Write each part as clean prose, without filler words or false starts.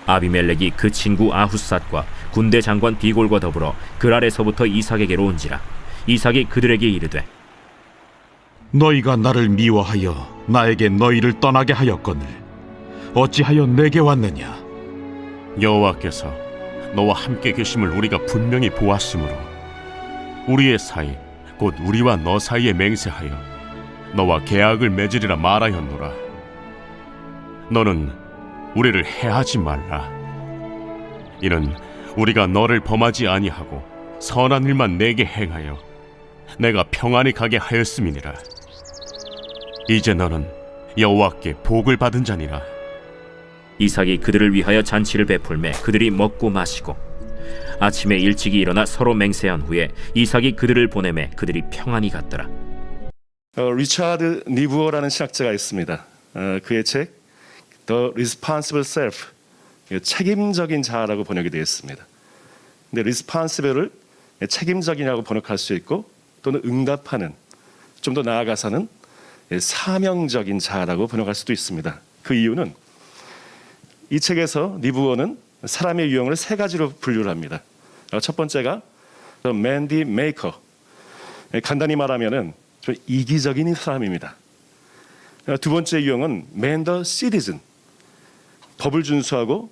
아비멜렉이 그 친구 아훗삿과 군대 장관 비골과 더불어 그랄에서부터 이삭에게로 온지라. 이삭이 그들에게 이르되 너희가 나를 미워하여 나에게 너희를 떠나게 하였거늘 어찌하여 내게 왔느냐? 여호와께서 너와 함께 계심을 우리가 분명히 보았으므로 우리의 사이 곧 우리와 너 사이에 맹세하여 너와 계약을 맺으리라 말하였노라. 너는 우리를 해하지 말라. 이는 우리가 너를 범하지 아니하고 선한 일만 내게 행하여 내가 평안히 가게 하였음이니라. 이제 너는 여호와께 복을 받은 자니라. 이삭이 그들을 위하여 잔치를 베풀매 그들이 먹고 마시고 아침에 일찍이 일어나 서로 맹세한 후에 이삭이 그들을 보내매 그들이 평안히 갔더라. 리차드 니부어라는 신학자가 있습니다. 그의 책 The Responsible Self, 책임적인 자라고 번역이 되어 있습니다. 근데 responsible을 책임적이라고 번역할 수 있고 또는 응답하는, 좀 더 나아가서는 사명적인 자라고 번역할 수도 있습니다. 그 이유는 이 책에서 니부어는 사람의 유형을 세 가지로 분류를 합니다. 첫 번째가 man the maker, 간단히 말하면은 좀 이기적인 사람입니다. 두 번째 유형은 man the citizen, 법을 준수하고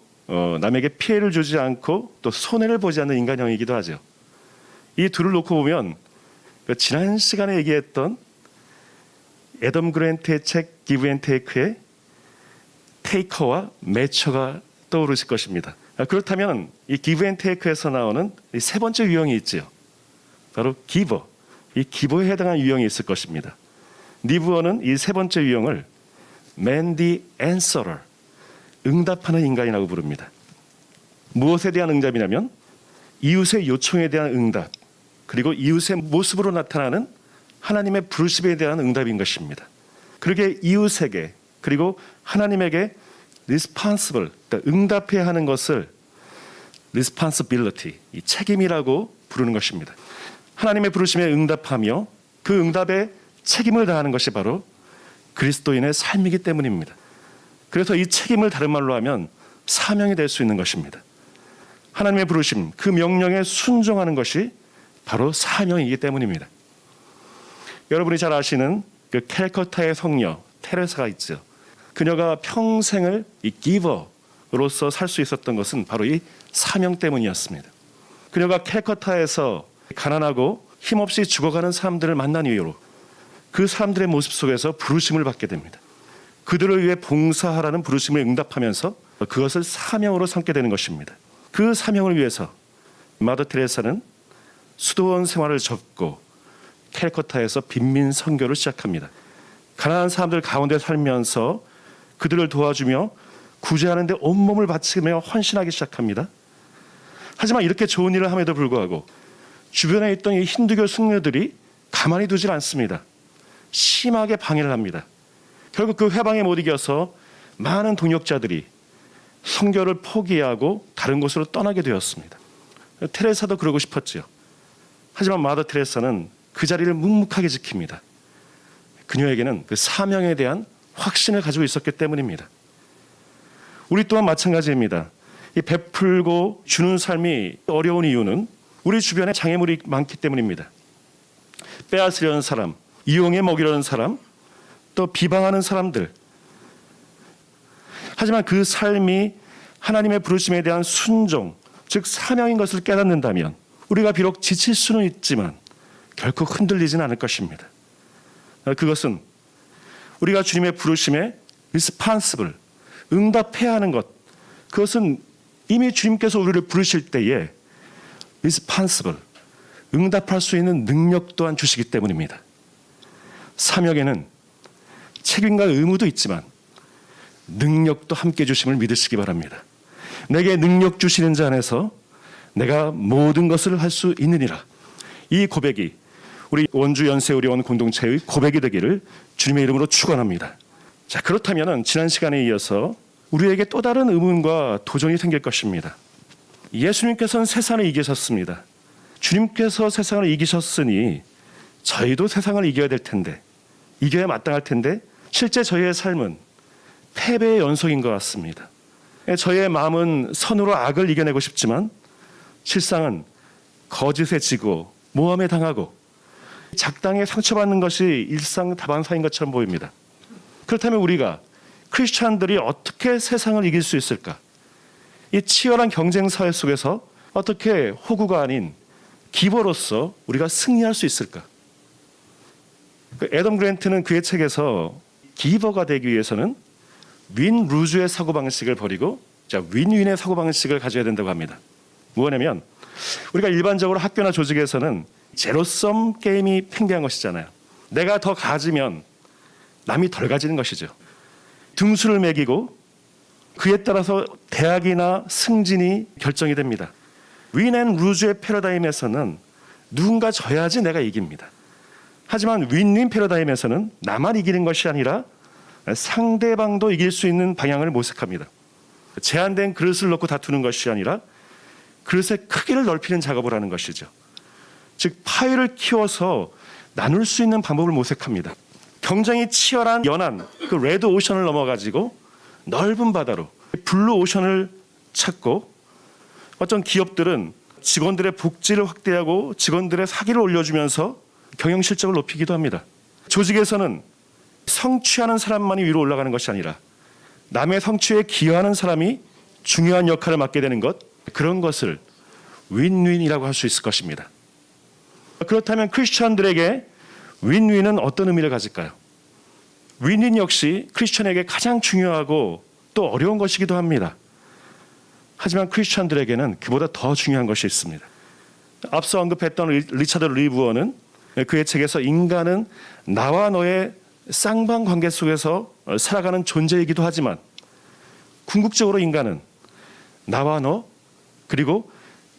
남에게 피해를 주지 않고 또 손해를 보지 않는 인간형이기도 하죠. 이 둘을 놓고 보면 지난 시간에 얘기했던 애덤 그랜트의 책 Give and Take의 테이커와 매처가 떠오르실 것입니다. 그렇다면 이 Give and Take에서 나오는 이 세 번째 유형이 있죠. 바로 기버, 이 기버에 해당한 유형이 있을 것입니다. 니부어는 이 세 번째 유형을 Man the Answerer, 응답하는 인간이라고 부릅니다. 무엇에 대한 응답이냐면 이웃의 요청에 대한 응답, 그리고 이웃의 모습으로 나타나는 하나님의 부르심에 대한 응답인 것입니다. 그러게 이웃에게 그리고 하나님에게 responsible, 그러니까 응답해야 하는 것을 responsibility, 이 책임이라고 부르는 것입니다. 하나님의 부르심에 응답하며 그 응답에 책임을 다하는 것이 바로 그리스도인의 삶이기 때문입니다. 그래서 이 책임을 다른 말로 하면 사명이 될 수 있는 것입니다. 하나님의 부르심, 그 명령에 순종하는 것이 바로 사명이기 때문입니다. 여러분이 잘 아시는 그 캘커타의 성녀 테레사가 있죠. 그녀가 평생을 이 기버로서 살 수 있었던 것은 바로 이 사명 때문이었습니다. 그녀가 캘커타에서 가난하고 힘없이 죽어가는 사람들을 만난 이후로 그 사람들의 모습 속에서 부르심을 받게 됩니다. 그들을 위해 봉사하라는 부르심을 응답하면서 그것을 사명으로 삼게 되는 것입니다. 그 사명을 위해서 마더 테레사는 수도원 생활을 접고 캘커타에서 빈민 선교를 시작합니다. 가난한 사람들 가운데 살면서 그들을 도와주며 구제하는 데 온몸을 바치며 헌신하기 시작합니다. 하지만 이렇게 좋은 일을 함에도 불구하고 주변에 있던 이 힌두교 승려들이 가만히 두질 않습니다. 심하게 방해를 합니다. 결국 그 회방에 못 이겨서 많은 동역자들이 선교를 포기하고 다른 곳으로 떠나게 되었습니다. 테레사도 그러고 싶었죠. 하지만 마더 테레사는 그 자리를 묵묵하게 지킵니다. 그녀에게는 그 사명에 대한 확신을 가지고 있었기 때문입니다. 우리 또한 마찬가지입니다. 이 베풀고 주는 삶이 어려운 이유는 우리 주변에 장애물이 많기 때문입니다. 빼앗으려는 사람, 이용해 먹이려는 사람, 또 비방하는 사람들. 하지만 그 삶이 하나님의 부르심에 대한 순종, 즉 사명인 것을 깨닫는다면 우리가 비록 지칠 수는 있지만 결코 흔들리지는 않을 것입니다. 그것은 우리가 주님의 부르심에 responsible, 응답해야 하는 것, 그것은 이미 주님께서 우리를 부르실 때에 responsible, 응답할 수 있는 능력 또한 주시기 때문입니다. 사명에는 책임과 의무도 있지만 능력도 함께 주심을 믿으시기 바랍니다. 내게 능력 주시는 자 안에서 내가 모든 것을 할 수 있느니라. 이 고백이 우리 원주 연세의료원 공동체의 고백이 되기를 주님의 이름으로 축원합니다. 자, 그렇다면 지난 시간에 이어서 우리에게 또 다른 의문과 도전이 생길 것입니다. 예수님께서는 세상을 이기셨습니다. 주님께서 세상을 이기셨으니 저희도 세상을 이겨야 될 텐데, 이겨야 마땅할 텐데 실제 저희의 삶은 패배의 연속인 것 같습니다. 저의 마음은 선으로 악을 이겨내고 싶지만 실상은 거짓에 지고 모함에 당하고 작당에 상처받는 것이 일상다반사인 것처럼 보입니다. 그렇다면 우리가 크리스찬들이 어떻게 세상을 이길 수 있을까? 이 치열한 경쟁 사회 속에서 어떻게 호구가 아닌 기버로서 우리가 승리할 수 있을까? 애덤 그랜트는 그의 책에서 기버가 되기 위해서는 윈 루즈의 사고방식을 버리고 윈윈의 사고방식을 가져야 된다고 합니다. 뭐냐면 우리가 일반적으로 학교나 조직에서는 제로섬 게임이 팽배한 것이잖아요. 내가 더 가지면 남이 덜 가지는 것이죠. 등수를 매기고 그에 따라서 대학이나 승진이 결정이 됩니다. 윈 앤 루즈의 패러다임에서는 누군가 져야지 내가 이깁니다. 하지만 윈윈 패러다임에서는 나만 이기는 것이 아니라 상대방도 이길 수 있는 방향을 모색합니다. 제한된 그릇을 놓고 다투는 것이 아니라 그릇의 크기를 넓히는 작업을 하는 것이죠. 즉 파이를 키워서 나눌 수 있는 방법을 모색합니다. 경쟁이 치열한 연안 그 레드 오션을 넘어가지고 넓은 바다로 블루 오션을 찾고 어떤 기업들은 직원들의 복지를 확대하고 직원들의 사기를 올려주면서 경영 실적을 높이기도 합니다. 조직에서는 성취하는 사람만이 위로 올라가는 것이 아니라 남의 성취에 기여하는 사람이 중요한 역할을 맡게 되는 것, 그런 것을 윈윈이라고 할 수 있을 것입니다. 그렇다면 크리스천들에게 윈윈은 어떤 의미를 가질까요? 윈윈 역시 크리스천에게 가장 중요하고 또 어려운 것이기도 합니다. 하지만 크리스천들에게는 그보다 더 중요한 것이 있습니다. 앞서 언급했던 리차드 리브어는 그의 책에서 인간은 나와 너의 쌍방관계 속에서 살아가는 존재이기도 하지만 궁극적으로 인간은 나와 너 그리고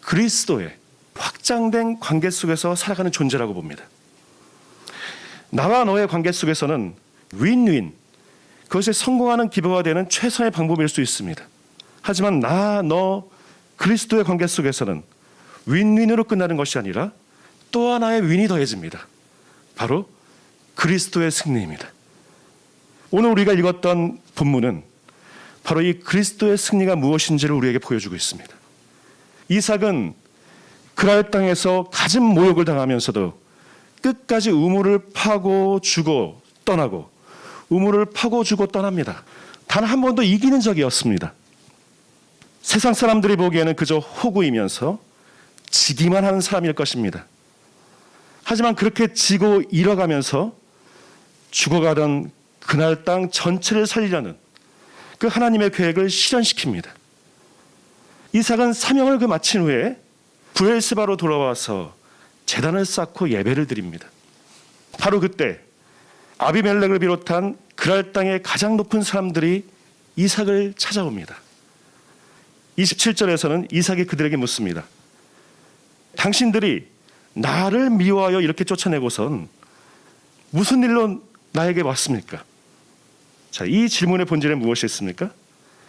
그리스도의 확장된 관계 속에서 살아가는 존재라고 봅니다. 나와 너의 관계 속에서는 윈윈, 그것에 성공하는 기부가 되는 최선의 방법일 수 있습니다. 하지만 나, 너, 그리스도의 관계 속에서는 윈윈으로 끝나는 것이 아니라 또 하나의 윈이 더해집니다. 바로 그리스도의 승리입니다. 오늘 우리가 읽었던 본문은 바로 이 그리스도의 승리가 무엇인지를 우리에게 보여주고 있습니다. 이삭은 그랄 땅에서 가진 모욕을 당하면서도 끝까지 우물을 파고 주고 떠나고 우물을 파고 주고 떠납니다. 단 한 번도 이기는 적이 없습니다. 세상 사람들이 보기에는 그저 호구이면서 지기만 하는 사람일 것입니다. 하지만 그렇게 지고 잃어가면서 죽어가던 그날 땅 전체를 살리려는 그 하나님의 계획을 실현시킵니다. 이삭은 사명을 마친 후에 브엘스바로 돌아와서 제단을 쌓고 예배를 드립니다. 바로 그때 아비멜렉을 비롯한 그랄 땅의 가장 높은 사람들이 이삭을 찾아옵니다. 27절에서는 이삭이 그들에게 묻습니다. 당신들이 나를 미워하여 이렇게 쫓아내고선 무슨 일로 나에게 왔습니까? 자, 이 질문의 본질에 무엇이 있습니까?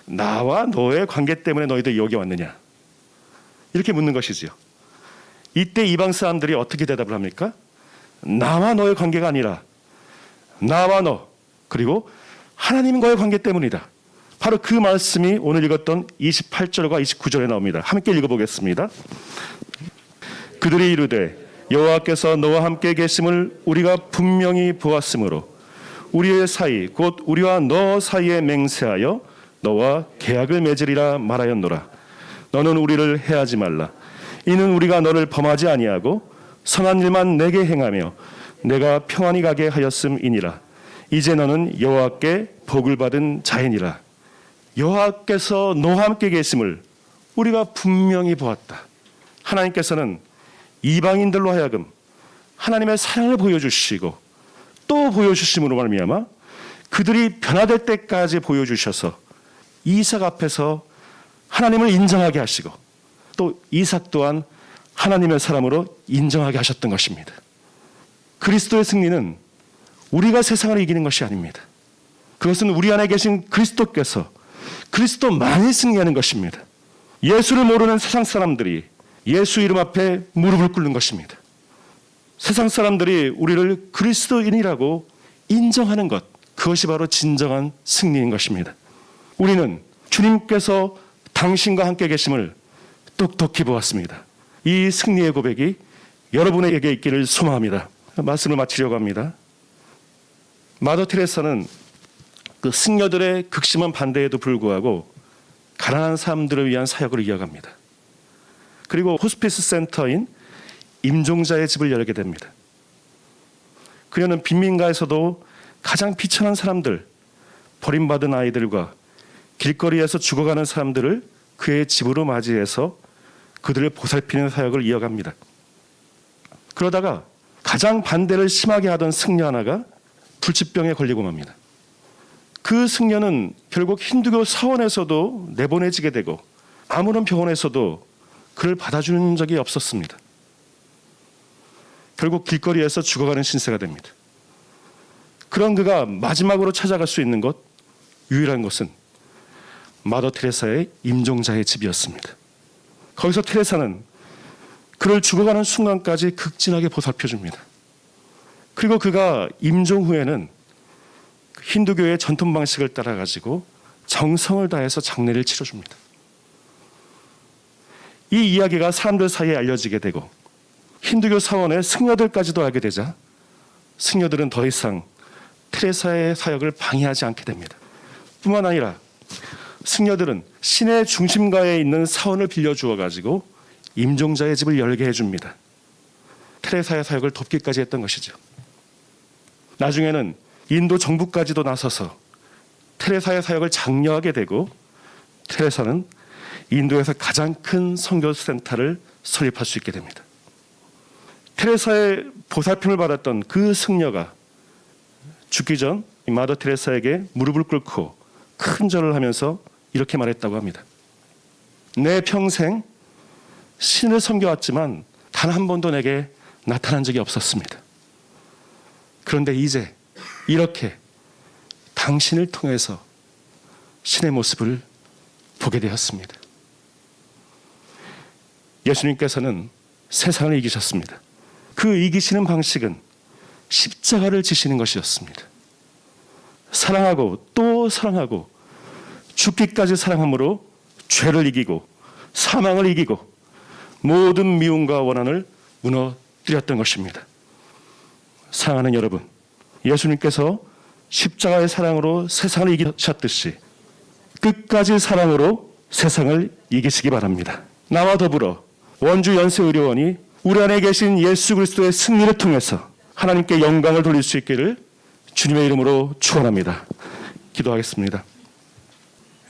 나와 너의 관계 때문에 너희들이 여기 왔느냐? 이렇게 묻는 것이지요. 이때 이방 사람들이 어떻게 대답을 합니까? 나와 너의 관계가 아니라 나와 너 그리고 하나님과의 관계 때문이다. 바로 그 말씀이 오늘 읽었던 28절과 29절에 나옵니다. 함께 읽어보겠습니다. 그들이 이르되 여호와께서 너와 함께 계심을 우리가 분명히 보았으므로 우리의 사이 곧 우리와 너 사이에 맹세하여 너와 계약을 맺으리라 말하였노라. 너는 우리를 해하지 말라. 이는 우리가 너를 범하지 아니하고 선한 일만 내게 행하며 내가 평안히 가게 하였음이니라. 이제 너는 여호와께 복을 받은 자이니라. 여호와께서 너와 함께 계심을 우리가 분명히 보았다. 하나님께서는 이방인들로 하여금 하나님의 사랑을 보여주시고 또 보여주심으로 말미암아 그들이 변화될 때까지 보여주셔서 이삭 앞에서 하나님을 인정하게 하시고 또 이삭 또한 하나님의 사람으로 인정하게 하셨던 것입니다. 그리스도의 승리는 우리가 세상을 이기는 것이 아닙니다. 그것은 우리 안에 계신 그리스도께서 그리스도만이 승리하는 것입니다. 예수를 모르는 세상 사람들이 예수 이름 앞에 무릎을 꿇는 것입니다. 세상 사람들이 우리를 그리스도인이라고 인정하는 것, 그것이 바로 진정한 승리인 것입니다. 우리는 주님께서 당신과 함께 계심을 똑똑히 보았습니다. 이 승리의 고백이 여러분에게 있기를 소망합니다. 말씀을 마치려고 합니다. 마더 테레사는 그 승려들의 극심한 반대에도 불구하고 가난한 사람들을 위한 사역을 이어갑니다. 그리고 호스피스 센터인 임종자의 집을 열게 됩니다. 그녀는 빈민가에서도 가장 비천한 사람들, 버림받은 아이들과 길거리에서 죽어가는 사람들을 그의 집으로 맞이해서 그들을 보살피는 사역을 이어갑니다. 그러다가 가장 반대를 심하게 하던 승려 하나가 불치병에 걸리고 맙니다. 그 승려는 결국 힌두교 사원에서도 내보내지게 되고 아무런 병원에서도 그를 받아주는 적이 없었습니다. 결국 길거리에서 죽어가는 신세가 됩니다. 그런 그가 마지막으로 찾아갈 수 있는 것, 유일한 것은 마더 테레사의 임종자의 집이었습니다. 거기서 테레사는 그를 죽어가는 순간까지 극진하게 보살펴줍니다. 그리고 그가 임종 후에는 힌두교의 전통 방식을 따라가지고 정성을 다해서 장례를 치러줍니다. 이 이야기가 사람들 사이에 알려지게 되고 힌두교 사원의 승려들까지도 알게 되자 승려들은 더 이상 테레사의 사역을 방해하지 않게 됩니다. 뿐만 아니라 승려들은 시내 중심가에 있는 사원을 빌려주어 가지고 임종자의 집을 열게 해줍니다. 테레사의 사역을 돕기까지 했던 것이죠. 나중에는 인도 정부까지도 나서서 테레사의 사역을 장려하게 되고 테레사는 인도에서 가장 큰 선교센터를 설립할 수 있게 됩니다. 테레사의 보살핌을 받았던 그 승려가 죽기 전 마더 테레사에게 무릎을 꿇고 큰 절을 하면서 이렇게 말했다고 합니다. 내 평생 신을 섬겨왔지만 단 한 번도 내게 나타난 적이 없었습니다. 그런데 이제 이렇게 당신을 통해서 신의 모습을 보게 되었습니다. 예수님께서는 세상을 이기셨습니다. 그 이기시는 방식은 십자가를 지시는 것이었습니다. 사랑하고 또 사랑하고 죽기까지 사랑함으로 죄를 이기고 사망을 이기고 모든 미움과 원한을 무너뜨렸던 것입니다. 사랑하는 여러분, 예수님께서 십자가의 사랑으로 세상을 이기셨듯이 끝까지 사랑으로 세상을 이기시기 바랍니다. 나와 더불어 원주 연세의료원이 우리 안에 계신 예수 그리스도의 승리를 통해서 하나님께 영광을 돌릴 수 있기를 주님의 이름으로 축원합니다. 기도하겠습니다.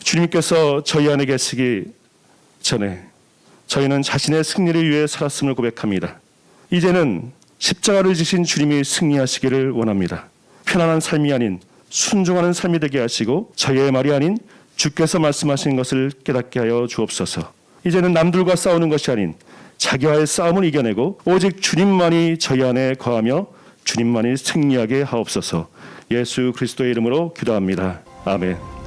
주님께서 저희 안에 계시기 전에 저희는 자신의 승리를 위해 살았음을 고백합니다. 이제는 십자가를 지신 주님이 승리하시기를 원합니다. 편안한 삶이 아닌 순종하는 삶이 되게 하시고 저희의 말이 아닌 주께서 말씀하신 것을 깨닫게 하여 주옵소서. 이제는 남들과 싸우는 것이 아닌 자기와의 싸움을 이겨내고 오직 주님만이 저희 안에 거하며 주님만이 승리하게 하옵소서. 예수 그리스도의 이름으로 기도합니다. 아멘.